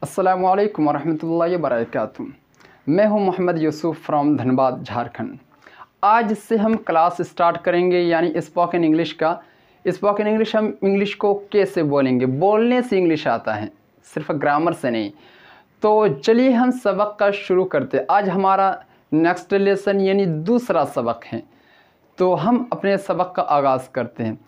अस्सलामु अलैकुम वरहमतुल्लाहि वबरकातुहू। मैं हूं मोहम्मद यूसुफ फ्रॉम धनबाद झारखंड। आज से हम क्लास स्टार्ट करेंगे यानी स्पोकन इंग्लिश का। स्पोकन इंग्लिश हम इंग्लिश को कैसे बोलेंगे, बोलने से इंग्लिश आता है, सिर्फ ग्रामर से नहीं। तो चलिए हम सबक का शुरू करते हैं। आज हमारा नेक्स्ट लेसन यानी दूसरा सबक है, तो हम अपने सबक का आगाज़ करते हैं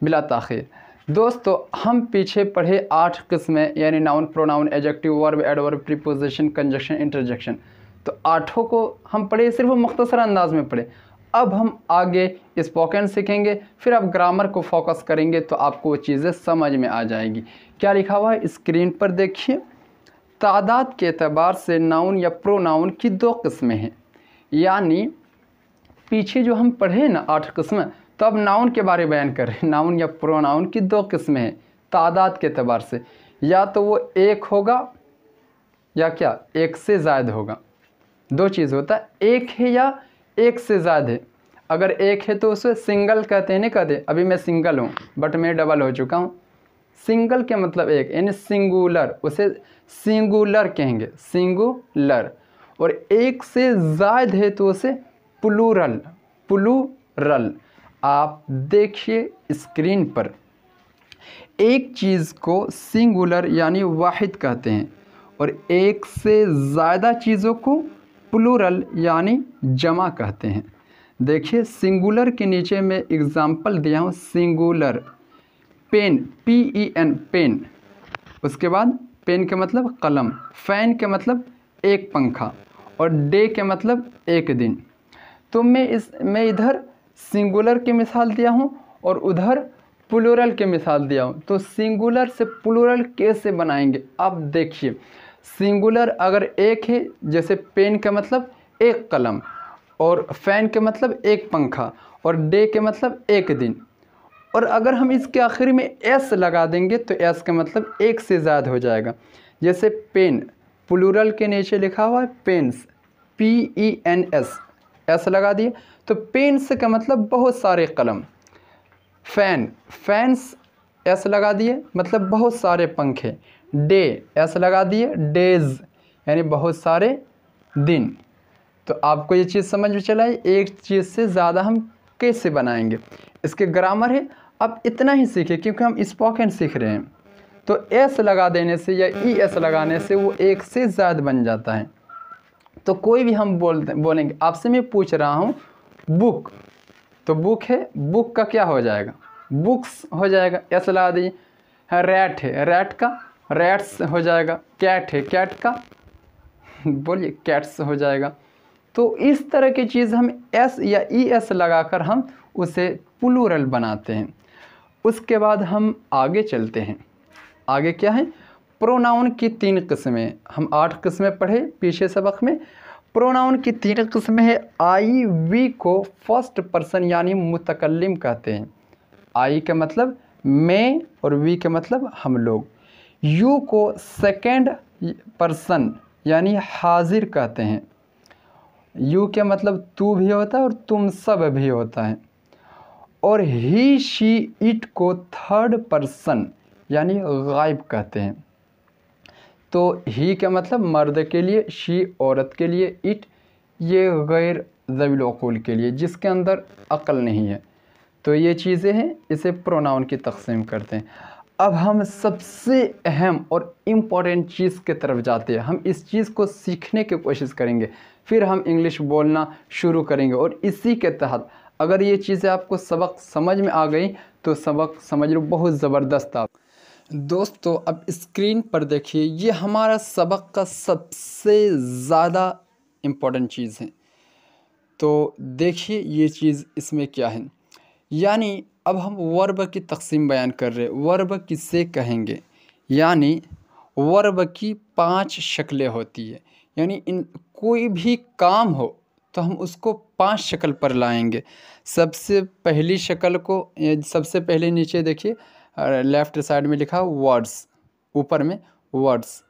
बिला ताख़ीर। दोस्तों, हम पीछे पढ़े 8 किस्में यानी noun, pronoun, adjective, verb, adverb, preposition, conjunction, interjection. तो 8 को हम पढ़े, सिर्फ मुख्तसर अंदाज में पढ़े। अब हम आगे स्पोकन सीखेंगे, फिर आप ग्रामर को फोकस करेंगे तो आपको वो चीज़ें समझ में आ जाएगी। क्या लिखा हुआ है स्क्रीन पर देखिए। तादाद के एतबार से नाउन या प्रोनाउन की 2 किस्में हैं। यानी पीछे जो हम पढ़े ना 8 किस्में, तो अब नाउन के बारे में बयान कर रहे हैं। नाउन या प्रोनाउन की 2 किस्में हैं तादाद के एतबार से। या तो वो एक होगा या क्या एक से ज़्यादा होगा। 2 चीज़ होता है, एक है या एक से ज़्यादा है। अगर एक है तो उसे सिंगल कहते हैं, नहीं कहते। अभी मैं सिंगल हूँ बट मैं डबल हो चुका हूँ। सिंगल के मतलब एक, यानी सिंगुलर, उसे सिंगुलर कहेंगे, सिंगुलर। और एक से ज़्यादा है तो उसे प्लूरल, प्लूरल। आप देखिए स्क्रीन पर, एक चीज़ को सिंगुलर यानी वाहिद कहते हैं और एक से ज़्यादा चीज़ों को प्लूरल यानी जमा कहते हैं। देखिए सिंगुलर के नीचे मैं एग्ज़ाम्पल दिया हूँ। Singular pen, PEN, pen. उसके बाद पेन के मतलब कलम, फ़ैन के मतलब एक पंखा, और डे के मतलब एक दिन। तो मैं इधर सिंगुलर की मिसाल दिया हूँ और उधर प्लूरल की मिसाल दिया हूँ। तो सिंगुलर से प्लूरल कैसे बनाएंगे आप देखिए। सिंगुलर अगर एक है, जैसे पेन का मतलब एक कलम, और फ़ैन के मतलब एक पंखा, और डे के मतलब एक दिन। और अगर हम इसके आखिर में एस लगा देंगे तो एस का मतलब एक से ज़्यादा हो जाएगा। जैसे पेन, प्लूरल के नीचे लिखा हुआ है पेन्स, PENS, एस लगा दिए तो पेन्स का मतलब बहुत सारे कलम। फ़ैन, फैंस, एस लगा दिए मतलब बहुत सारे पंखे। डे, एस लगा दिए, डेज़ यानी बहुत सारे दिन। तो आपको ये चीज़ समझ में चला है, एक चीज़ से ज़्यादा हम कैसे बनाएंगे। इसके ग्रामर है, आप इतना ही सीखें क्योंकि हम स्पोकन सीख रहे हैं। तो एस लगा देने से या ES लगाने से वो एक से ज़्यादा बन जाता है। तो कोई भी हम बोलेंगे, आपसे मैं पूछ रहा हूँ बुक, तो बुक है, बुक का क्या हो जाएगा, बुक्स हो जाएगा, एस लगा दीजिए। रैट है, रैट का रैट्स हो जाएगा। कैट है, कैट का बोलिए कैट्स हो जाएगा। तो इस तरह की चीज़ हम एस या ES लगाकर हम उसे प्लूरल बनाते हैं। उसके बाद हम आगे चलते हैं। आगे क्या है, प्रोनाउन की 3 किस्में। हम 8 किस्में पढ़े पिछले सबक में। प्रोनाउन की 3 किस्में है। आई, वी को फर्स्ट पर्सन यानी मुतकल्लिम कहते हैं। आई का मतलब मैं और वी का मतलब हम लोग। यू को सेकेंड पर्सन यानी हाजिर कहते हैं। यू के मतलब तू भी होता है और तुम सब भी होता है। और ही, शी, इट को थर्ड पर्सन यानी गायब कहते हैं। तो ही का मतलब मर्द के लिए, शी औरत के लिए, इट ये गैर ज़वील उक़ूल के लिए, जिसके अंदर अक्ल नहीं है। तो ये चीज़ें हैं, इसे प्रोनाउन की तक़सीम करते हैं। अब हम सबसे अहम और इम्पॉर्टेंट चीज़ की तरफ जाते हैं। हम इस चीज़ को सीखने की कोशिश करेंगे, फिर हम इंग्लिश बोलना शुरू करेंगे। और इसी के तहत अगर ये चीज़ें आपको सबक समझ में आ गई तो सबक समझ लो बहुत ज़बरदस्त आप। दोस्तों, अब स्क्रीन पर देखिए, ये हमारा सबक का सबसे ज़्यादा इम्पोर्टेंट चीज़ है। तो देखिए ये चीज़ इसमें क्या है। यानी अब हम वर्ब की तक़सीम बयान कर रहे हैं। वर्ब किसे कहेंगे, यानी वर्ब की 5 शक्लें होती है। यानी इन कोई भी काम हो तो हम उसको 5 शक्ल पर लाएंगे। सबसे पहली शक्ल को, सबसे पहले नीचे देखिए लेफ़्ट साइड में लिखा वर्ड्स, ऊपर में वर्ड्स।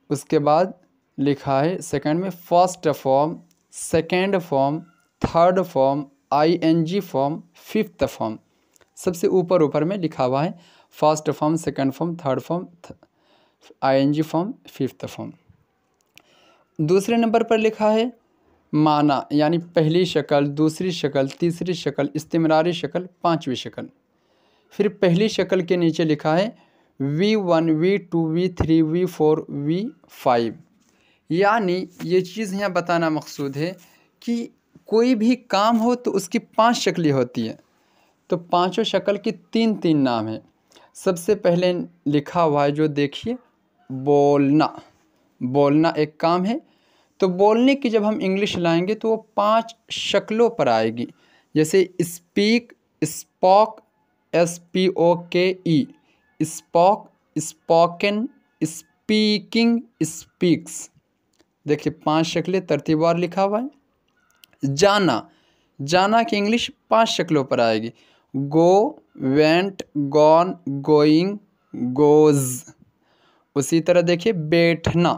उसके बाद लिखा है सेकंड में first form, second form, third form, ING form, fifth form. सबसे ऊपर में लिखा हुआ है first form, second form, third form, ING form fifth form. दूसरे नंबर पर लिखा है माना, यानी पहली शक्ल, दूसरी शक्ल, तीसरी शक्ल, इस्तिमरारी शक्ल, पांचवी शक्ल। फिर पहली शक्ल के नीचे लिखा है V1, V2, V3, V4, V5। यानी ये चीज़ यहाँ बताना मकसूद है कि कोई भी काम हो तो उसकी 5 शक्लें होती हैं। तो पांचों शक्ल की 3-3 नाम है। सबसे पहले लिखा हुआ है जो देखिए, बोलना। बोलना एक काम है। तो बोलने की जब हम इंग्लिश लाएंगे तो वो 5 शक्लों पर आएगी। जैसे speak, spoke, SPOKE, spoke, spoken, speaking, speaks. देखिए 5 शक्लें तरतीबवार लिखा हुआ है। जाना, जाना की इंग्लिश 5 शक्लों पर आएगी। गो, वेंट, गॉन, गोइंग, गोज। उसी तरह देखिए बैठना,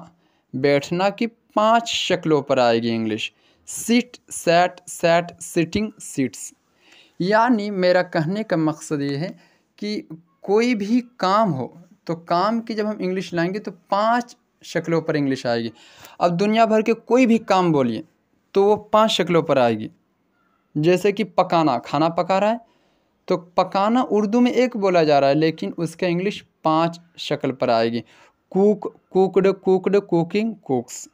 बैठना की 5 शक्लों पर आएगी English. Sit, sat, sat, sitting, sits. यानी मेरा कहने का मकसद ये है कि कोई भी काम हो तो काम की जब हम इंग्लिश लाएंगे तो 5 शक्लों पर इंग्लिश आएगी। अब दुनिया भर के कोई भी काम बोलिए तो वो 5 शक्लों पर आएगी। जैसे कि पकाना, खाना पका रहा है तो पकाना उर्दू में एक बोला जा रहा है लेकिन उसका इंग्लिश 5 शक्ल पर आएगी। Cook, cooked, cooked, cooking, कुक्स।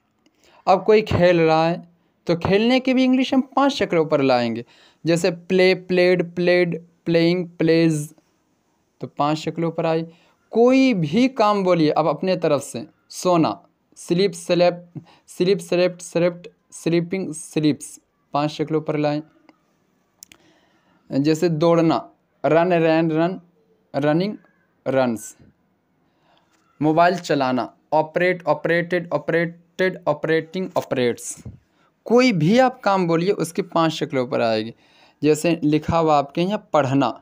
अब कोई खेल रहा है तो खेलने की भी इंग्लिश हम 5 शक्लों पर लाएंगे। जैसे play, played, played, playing, plays. तो 5 शक्लों पर आई। कोई भी काम बोलिए अब अपने तरफ से। सोना, sleep, slept, sleep, slept, slept, sleeping, स्लीप्स। 5 शक्लों पर लाएं। जैसे दौड़ना, रन, रैन, रन, रनिंग, रन्स। मोबाइल चलाना, operate, operated, operated, operating, operates. कोई भी आप काम बोलिए उसके 5 शक्लों पर आएगी। जैसे लिखा हुआ आपके यहाँ पढ़ना,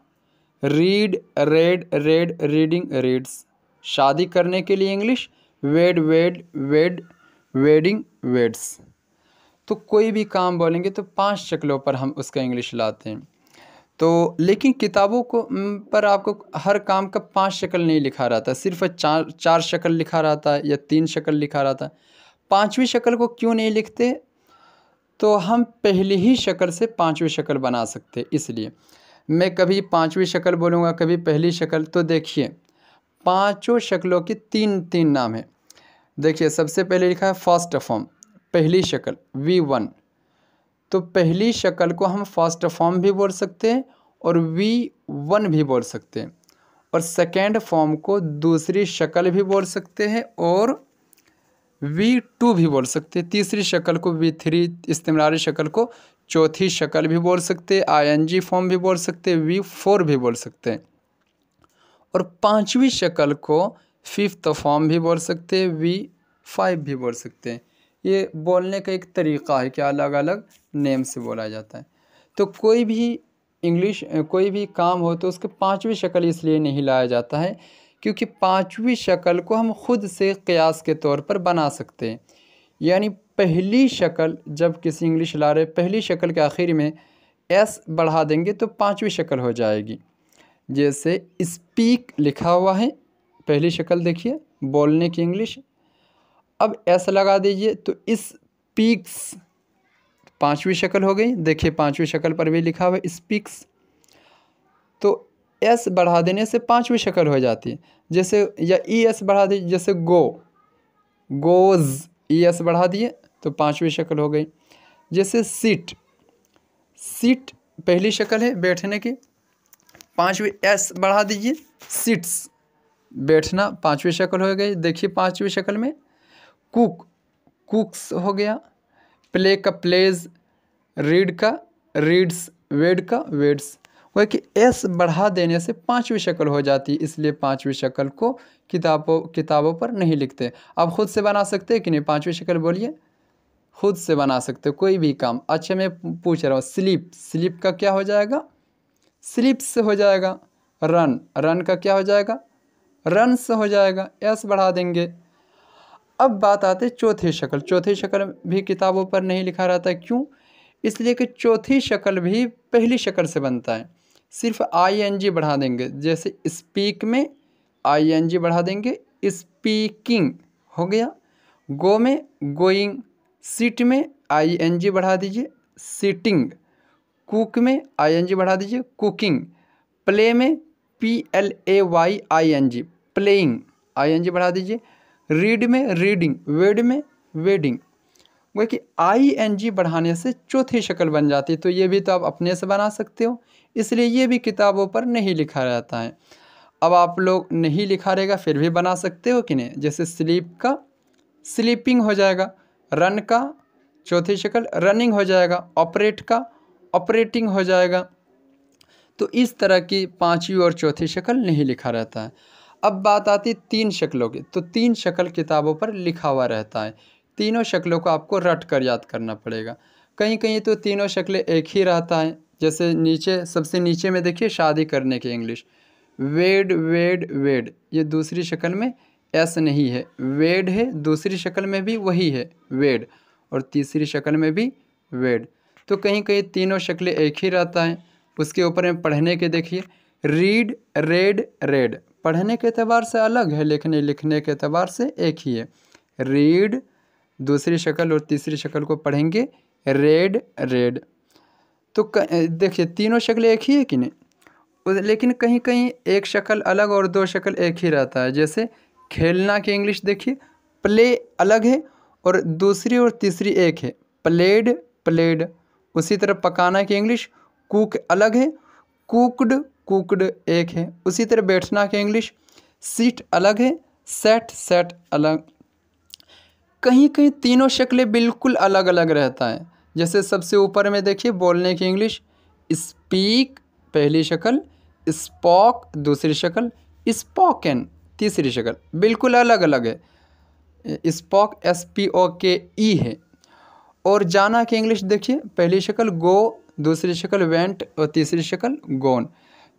read, red, red, reading, reads. शादी करने के लिए इंग्लिश वेड, वेड, वेड, वेडिंग, वेड्स। तो कोई भी काम बोलेंगे तो 5 शक्लों पर हम उसका इंग्लिश लाते हैं। तो लेकिन किताबों को पर आपको हर काम का 5 शक्ल नहीं लिखा रहता है, सिर्फ 4 शक्ल लिखा रहता है या 3 शक्ल लिखा रहता है। 5वीं शक्ल को क्यों नहीं लिखते? तो हम पहली ही शक्ल से 5वीं शक्ल बना सकते। इसलिए मैं कभी 5वीं शक्ल बोलूँगा, कभी पहली शक्ल। तो देखिए पांचों शक्लों की 3-3 नाम है। देखिए सबसे पहले लिखा है फर्स्ट फॉर्म, पहली शक्ल V1। तो पहली शक्ल को हम फर्स्ट फॉर्म भी बोल सकते हैं और V1 भी बोल सकते हैं। और सेकेंड फॉर्म को दूसरी शक्ल भी बोल सकते हैं और V2 भी बोल सकते हैं। तीसरी शक्ल को V3, इस्तिमरारी शक्ल को चौथी शक्ल भी बोल सकते हैं। ING फॉर्म भी बोल सकते हैं, V4 भी बोल सकते हैं। और 5वीं शक्ल को फिफ्थ फॉर्म भी बोल सकते हैं, V5 भी बोल सकते हैं। ये बोलने का एक तरीक़ा है कि अलग अलग नेम से बोला जाता है। तो कोई भी इंग्लिश कोई भी काम हो तो उसके 5वीं शक्ल इसलिए नहीं लाया जाता है क्योंकि 5वीं शक्ल को हम खुद से क़यास के तौर पर बना सकते हैं। यानी पहली शक्ल जब किसी इंग्लिश ला रहे पहली शक्ल के आखिर में S बढ़ा देंगे तो 5वीं शक्ल हो जाएगी। जैसे स्पीक लिखा हुआ है, पहली शक्ल देखिए बोलने की इंग्लिश। अब S लगा दीजिए तो स्पीक्स, 5वीं शक्ल हो गई। देखिए 5वीं शक्ल पर भी लिखा हुआ है स्पीक्स। तो S बढ़ा देने से 5वीं शक्ल हो जाती है। जैसे या ES बढ़ा दीजिए, जैसे गो, गोज़, ES बढ़ा दिए तो 5वीं शक्ल हो गई। जैसे सीट, सीट पहली शक्ल है बैठने की, 5वीं S बढ़ा दीजिए, सीट्स, बैठना 5वीं शक्ल हो गई। देखिए 5वीं शक्ल में कुक, कुक्स हो गया। प्ले का प्लेज, रीड का रीड्स, वेड का वेड्स। वह कि S बढ़ा देने से 5वीं शक्ल हो जाती है, इसलिए 5वीं शक्ल को किताबों पर नहीं लिखते। आप खुद से बना सकते हैं कि नहीं? 5वीं शक्ल बोलिए, खुद से बना सकते हो कोई भी काम। अच्छा मैं पूछ रहा हूँ स्लीप, स्लीप का क्या हो जाएगा? स्लीप्स हो जाएगा। रन, रन का क्या हो जाएगा? रन्स हो जाएगा। S बढ़ा देंगे। अब बात आती है चौथी शक्ल। चौथी शक्ल भी किताबों पर नहीं लिखा रहता है। क्यों? इसलिए कि चौथी शक्ल भी पहली शक्ल से बनता है। सिर्फ ING बढ़ा देंगे। जैसे स्पीक में ING बढ़ा देंगे, स्पीकिंग हो गया। गो में गोइंग, सिट में ING बढ़ा दीजिए सिटिंग, कुक में ING बढ़ा दीजिए कुकिंग, प्ले में PLAYING प्लेइंग ING बढ़ा दीजिए, रीड में रीडिंग, वेड में वेडिंग। वो कि ING बढ़ाने से चौथी शक्ल बन जाती है। तो ये भी तो आप अपने से बना सकते हो, इसलिए ये भी किताबों पर नहीं लिखा रहता है। अब आप लोग नहीं लिखा रहेगा फिर भी बना सकते हो कि नहीं। जैसे स्लीप का स्लीपिंग हो जाएगा, रन का चौथी शक्ल रनिंग हो जाएगा, ऑपरेट का ऑपरेटिंग हो जाएगा। तो इस तरह की पांचवी और चौथी शक्ल नहीं लिखा रहता है। अब बात आती है तीन शक्लों की। तो तीन शक्ल किताबों पर लिखा हुआ रहता है। तीनों शक्लों को आपको रट कर याद करना पड़ेगा। कहीं कहीं तो तीनों शक्लें एक ही रहता है। जैसे नीचे सबसे नीचे में देखिए शादी करने की इंग्लिश वेड वेड वेड, ये दूसरी शक्ल में एस नहीं है, वेड है। दूसरी शक्ल में भी वही है वेड, और तीसरी शक्ल में भी वेड। तो कहीं कहीं तीनों शक्लें एक ही रहता है। उसके ऊपर में पढ़ने के देखिए रीड रेड रेड, पढ़ने के एतबार से अलग है, लिखने के एतबार से एक ही है। रीड दूसरी शक्ल और तीसरी शक्ल को पढ़ेंगे रेड रेड। तो देखिए तीनों शक्लें एक ही है कि नहीं, लेकिन कहीं कहीं एक शक्ल अलग और दो शक्ल एक ही रहता है। जैसे खेलना की इंग्लिश देखिए प्ले अलग है और दूसरी और तीसरी एक है, प्लेड प्लेड। उसी तरह पकाना की इंग्लिश कुक अलग है, कुकड कुकड एक है। उसी तरह बैठना की इंग्लिश सीट अलग है, सेट सेट अलग। कहीं कहीं तीनों शक्लें बिल्कुल अलग अलग रहता है। जैसे सबसे ऊपर में देखिए बोलने की इंग्लिश स्पीक पहली शक्ल, स्पॉक दूसरी शक्ल, स्पोकन तीसरी शक्ल, बिल्कुल अलग अलग है। स्पॉक SPOKE है। और जाना की इंग्लिश देखिए पहली शक्ल गो, दूसरी शक्ल वेंट और तीसरी शक्ल गोन।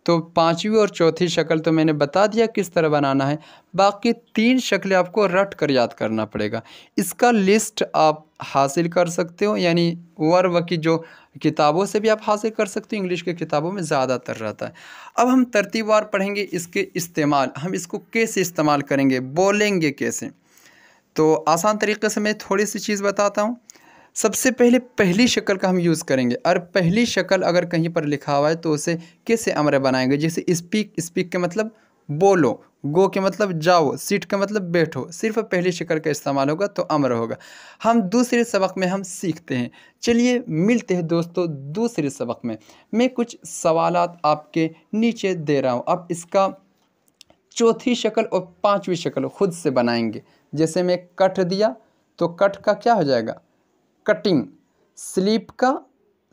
तो पांचवी और चौथी शक्ल तो मैंने बता दिया किस तरह बनाना है। बाकी तीन शक्लें आपको रट कर याद करना पड़ेगा। इसका लिस्ट आप हासिल कर सकते हो, यानी वर्ब की जो किताबों से भी आप हासिल कर सकते हो, इंग्लिश की किताबों में ज़्यादातर रहता है। अब हम तरतीबवार पढ़ेंगे इसके इस्तेमाल, हम इसको कैसे इस्तेमाल करेंगे, बोलेंगे कैसे। तो आसान तरीके से मैं थोड़ी सी चीज़ बताता हूँ। सबसे पहले पहली शक्ल का हम यूज़ करेंगे, और पहली शक्ल अगर कहीं पर लिखा हुआ है तो उसे कैसे अमर बनाएंगे। जैसे स्पीक, स्पीक के मतलब बोलो, गो के मतलब जाओ, सीट का मतलब बैठो। सिर्फ पहली शक्ल का इस्तेमाल होगा तो अमर होगा। हम दूसरे सबक में हम सीखते हैं। चलिए मिलते हैं दोस्तों दूसरे सबक में। मैं कुछ सवालात आपके नीचे दे रहा हूँ, आप इसका चौथी शक्ल और पांचवी शक्ल खुद से बनाएंगे। जैसे मैं कट दिया तो कट का क्या हो जाएगा कटिंग, स्लीप का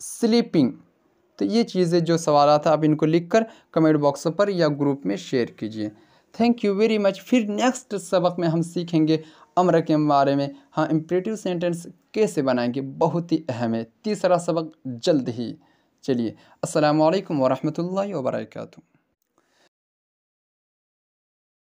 स्लीपिंग। तो ये चीज़ें जो सवाल था आप इनको लिखकर कमेंट बॉक्स पर या ग्रुप में शेयर कीजिए। Thank you very much. फिर नेक्स्ट सबक में हम सीखेंगे अम्र के बारे में। हाँ, इम्परेटिव सेंटेंस कैसे बनाएंगे, बहुत ही अहम है। तीसरा सबक जल्द ही। चलिए, अस्सलामु अलैकुम वरहमतुल्लाहि वबरकातुहू।